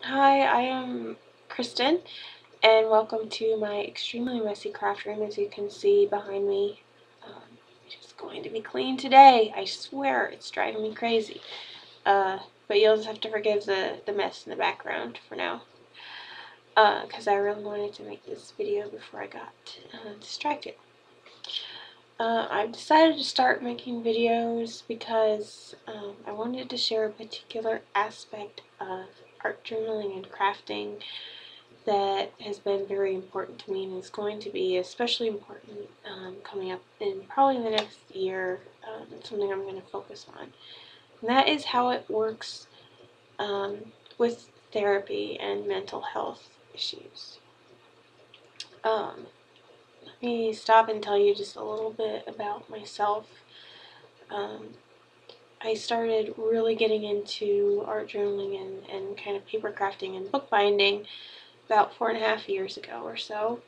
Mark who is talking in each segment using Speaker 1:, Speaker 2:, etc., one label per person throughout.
Speaker 1: Hi, I am Kristen, and welcome to my extremely messy craft room. As you can see behind me, it's going to be clean today. I swear, it's driving me crazy. But you'll just have to forgive the mess in the background for now, because I really wanted to make this video before I got distracted. I've decided to start making videos because I wanted to share a particular aspect of art journaling and crafting that has been very important to me and is going to be especially important coming up in probably the next year. It's something I'm going to focus on. And that is how it works um, with therapy and mental health issues. Let me stop and tell you just a little bit about myself. Um, I started really getting into art journaling and kind of paper crafting and bookbinding about 4.5 years ago or so.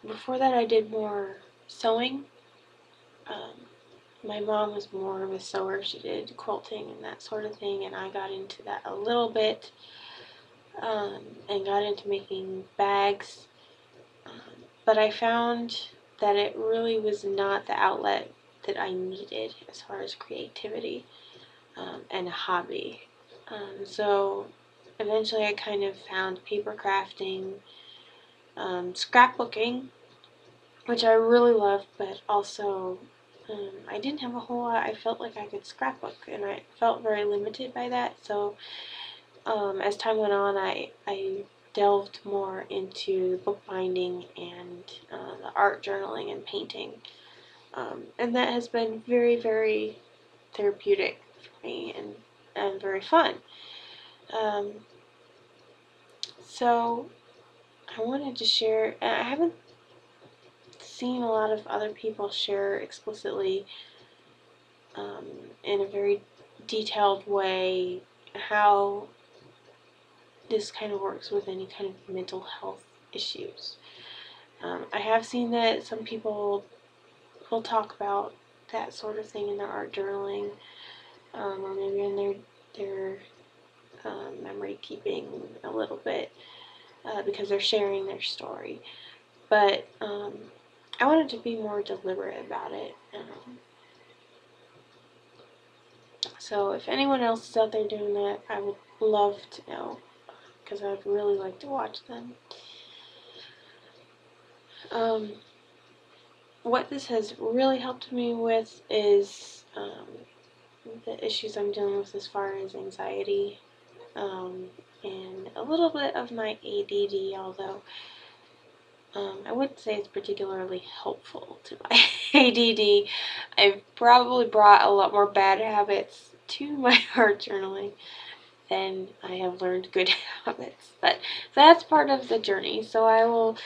Speaker 1: Before that, I did more sewing. Um, my mom was more of a sewer. She did quilting and that sort of thing, and I got into that a little bit and got into making bags. But I found that it really was not the outlet that I needed as far as creativity and a hobby. So eventually, I kind of found paper crafting, scrapbooking, which I really loved, but also I didn't have a whole lot. I felt like I could scrapbook, and I felt very limited by that. So as time went on, I delved more into bookbinding and the art journaling and painting, and that has been very, very therapeutic for me and very fun. Um, so I wanted to share. I haven't seen a lot of other people share explicitly um, in a very detailed way how this kind of works with any kind of mental health issues. I have seen that some people will talk about that sort of thing in their art journaling, or maybe in their memory keeping a little bit because they're sharing their story. But I wanted to be more deliberate about it. So if anyone else is out there doing that, I would love to know because I'd really like to watch them. Um, what this has really helped me with is the issues I'm dealing with as far as anxiety um, and a little bit of my ADD, although I wouldn't say it's particularly helpful to my ADD. I've probably brought a lot more bad habits to my art journaling than I have learned good habits. But that's part of the journey, so I will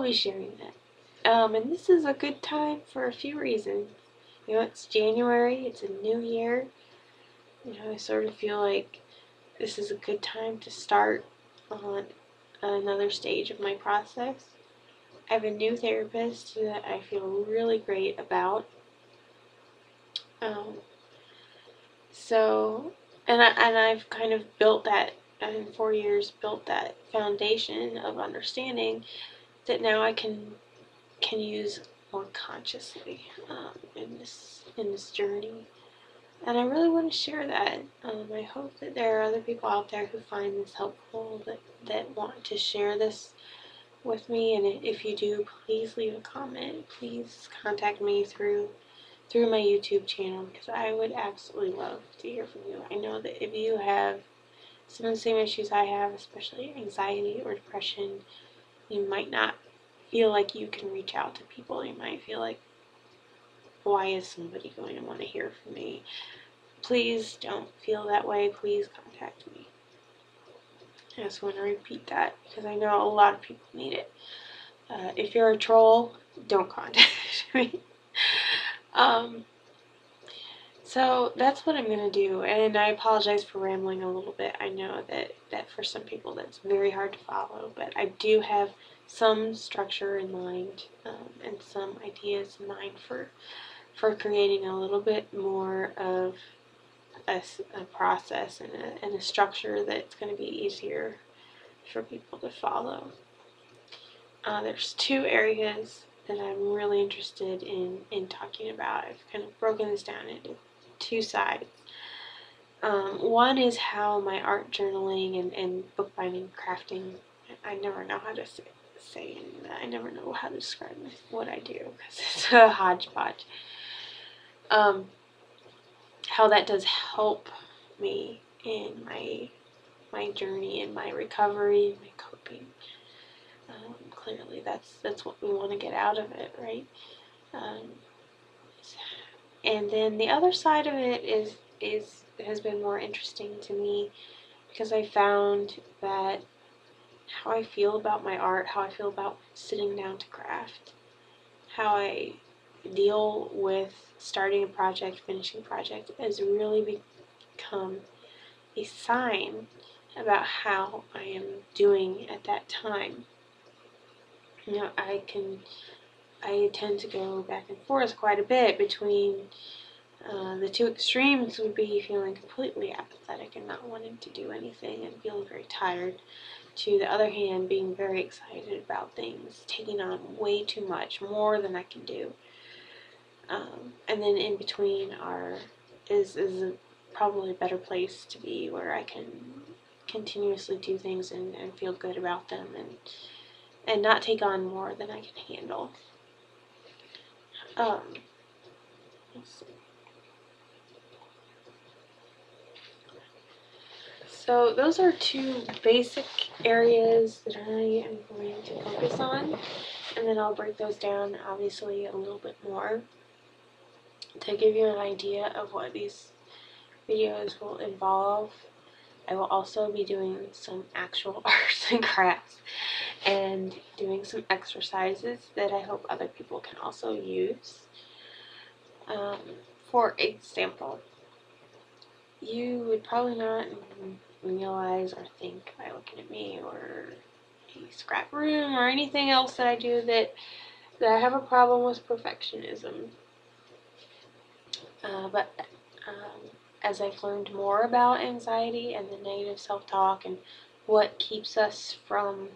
Speaker 1: be sharing that. And this is a good time for a few reasons. It's January, it's a new year. I sort of feel like this is a good time to start on another stage of my process. I have a new therapist that I feel really great about. Um, so, I've kind of built that in 4 years, built that foundation of understanding that now I can use more consciously in this journey. And I really want to share that. I hope that there are other people out there who find this helpful, that want to share this with me. And if you do, please leave a comment. Please contact me through my YouTube channel because I would absolutely love to hear from you. I know that if you have some of the same issues I have, especially anxiety or depression, you might not feel like you can reach out to people. You might feel like, why is somebody going to want to hear from me? Please don't feel that way. Please contact me. I just want to repeat that because I know a lot of people need it. If you're a troll, don't contact me. Um, so that's what I'm going to do, and I apologize for rambling a little bit. I know that for some people that's very hard to follow, but I do have some structure in mind and some ideas in mind for creating a little bit more of a process and a structure that's going to be easier for people to follow. There's two areas that I'm really interested in talking about. I've kind of broken this down into two sides. One is how my art journaling and bookbinding, crafting, I never know how to say that. I never know how to describe what I do because it's a hodgepodge. How that does help me in my journey, in my recovery, my coping. Clearly, that's what we want to get out of it, right? And then the other side of it has been more interesting to me because I found that how I feel about my art, how I feel about sitting down to craft, how I deal with starting a project, finishing a project, has really become a sign about how I am doing at that time. You know, I tend to go back and forth quite a bit between the two extremes would be feeling completely apathetic and not wanting to do anything and feeling very tired, to the other hand being very excited about things, taking on way too much, more than I can do. And then in between is probably a better place to be, where I can continuously do things and feel good about them and not take on more than I can handle. Let's see. So those are two basic areas that I am going to focus on, and then I'll break those down obviously a little bit more to give you an idea of what these videos will involve. I will also be doing some actual arts and crafts and doing some exercises that I hope other people can also use. For example, you would probably not realize or think by looking at me or a scrap room or anything else that I do that I have a problem with perfectionism. But as I've learned more about anxiety and the negative self-talk and what keeps us from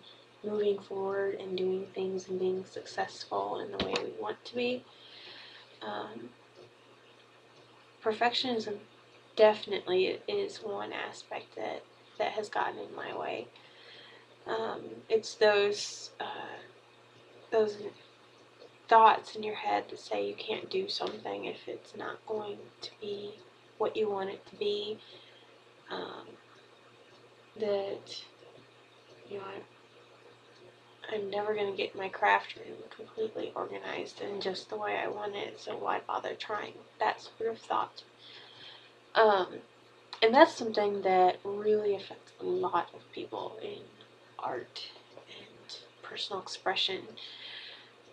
Speaker 1: moving forward and doing things and being successful in the way we want to be, perfectionism definitely is one aspect that has gotten in my way. It's those thoughts in your head that say you can't do something if it's not going to be what you want it to be. That, you know, I'm never going to get my craft room completely organized and just the way I want it, so why bother trying? That sort of thought. And that's something that really affects a lot of people in art and personal expression,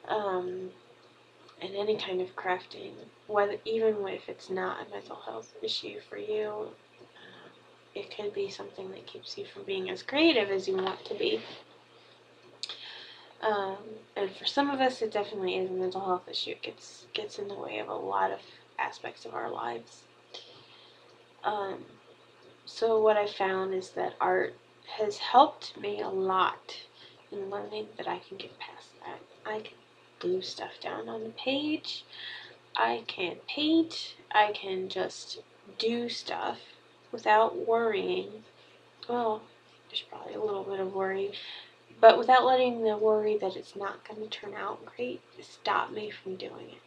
Speaker 1: and any kind of crafting, even if it's not a mental health issue for you. It could be something that keeps you from being as creative as you want to be. And for some of us, it definitely is a mental health issue. It gets in the way of a lot of aspects of our lives. So what I found is that art has helped me a lot in learning that I can get past that. I can glue stuff down on the page. I can paint. I can just do stuff without worrying. Well, there's probably a little bit of worry, but without letting the worry that it's not going to turn out great stop me from doing it.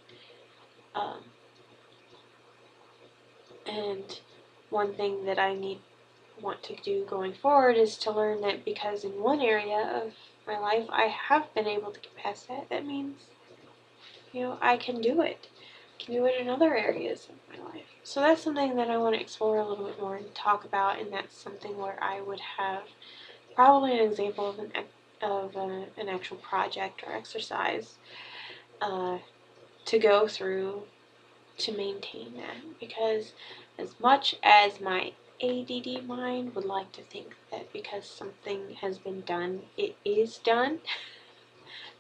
Speaker 1: And one thing that I want to do going forward is to learn that because in one area of my life I have been able to get past that, that means, you know, I can do it. I can do it in other areas of my life. So that's something that I want to explore a little bit more and talk about, and that's something where I would have probably an example of an actual project or exercise to go through to maintain that. Because as much as my ADD mind would like to think that because something has been done, it is done,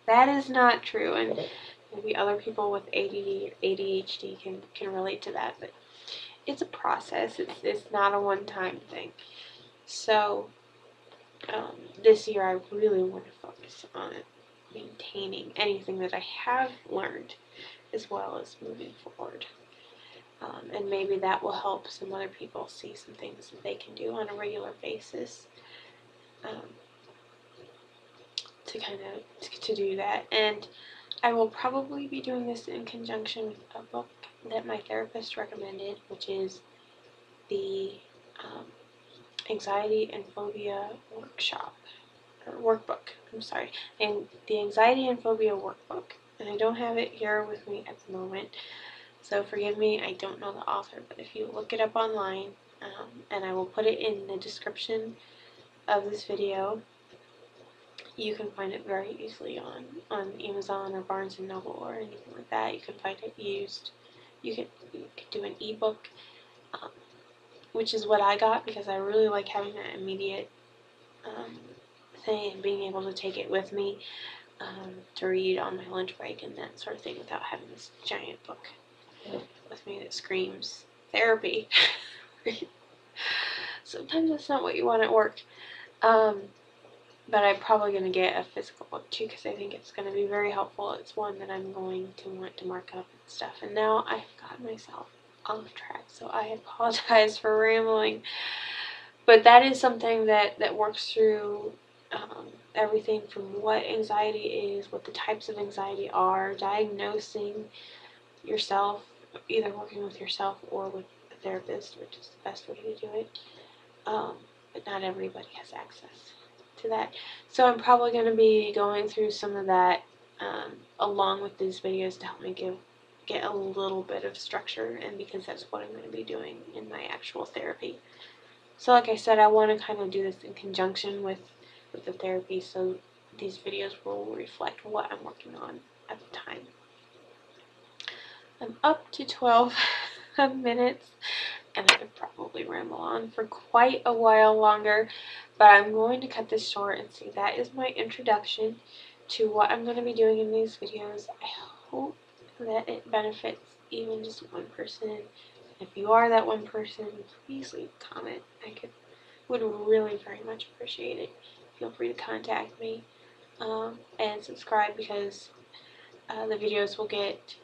Speaker 1: that is not true. And maybe other people with ADD or ADHD can relate to that, but it's a process. It's not a one-time thing. So this year I really want to focus on maintaining anything that I have learned as well as moving forward. And maybe that will help some other people see some things that they can do on a regular basis to kind of to do that. And I will probably be doing this in conjunction with a book that my therapist recommended, which is the Anxiety and Phobia workshop, or workbook, I'm sorry, and the Anxiety and Phobia workbook. And I don't have it here with me at the moment, so forgive me, I don't know the author, but if you look it up online, and I will put it in the description of this video, you can find it very easily on Amazon or Barnes & Noble or anything like that. You can find it used. You could do an ebook, which is what I got because I really like having that immediate thing and being able to take it with me to read on my lunch break and that sort of thing without having this giant book with me that screams therapy. Sometimes that's not what you want at work. But I'm probably going to get a physical book too because I think it's going to be very helpful. It's one that I'm going to want to mark up and stuff. And now I've got myself off track, so I apologize for rambling. But that is something that works through everything from what anxiety is, what the types of anxiety are, diagnosing yourself, either working with yourself or with a therapist, which is the best way to do it. But not everybody has access to that. So I'm probably going to be going through some of that along with these videos to help me get a little bit of structure, and because that's what I'm going to be doing in my actual therapy. So like I said, I want to kind of do this in conjunction with the therapy, so these videos will reflect what I'm working on at the time. I'm up to 12 minutes, and I could probably ramble on for quite a while longer, but I'm going to cut this short and say that is my introduction to what I'm going to be doing in these videos. I hope that it benefits even just one person. If you are that one person, please leave a comment. Would really very much appreciate it. Feel free to contact me and subscribe, because the videos will get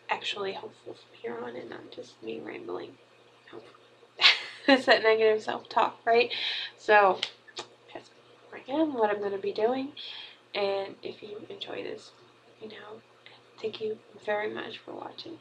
Speaker 1: actually helpful from here on and not just me rambling. It's that negative self-talk, right? So that's who I am, what I'm going to be doing, and if you enjoy this, thank you very much for watching.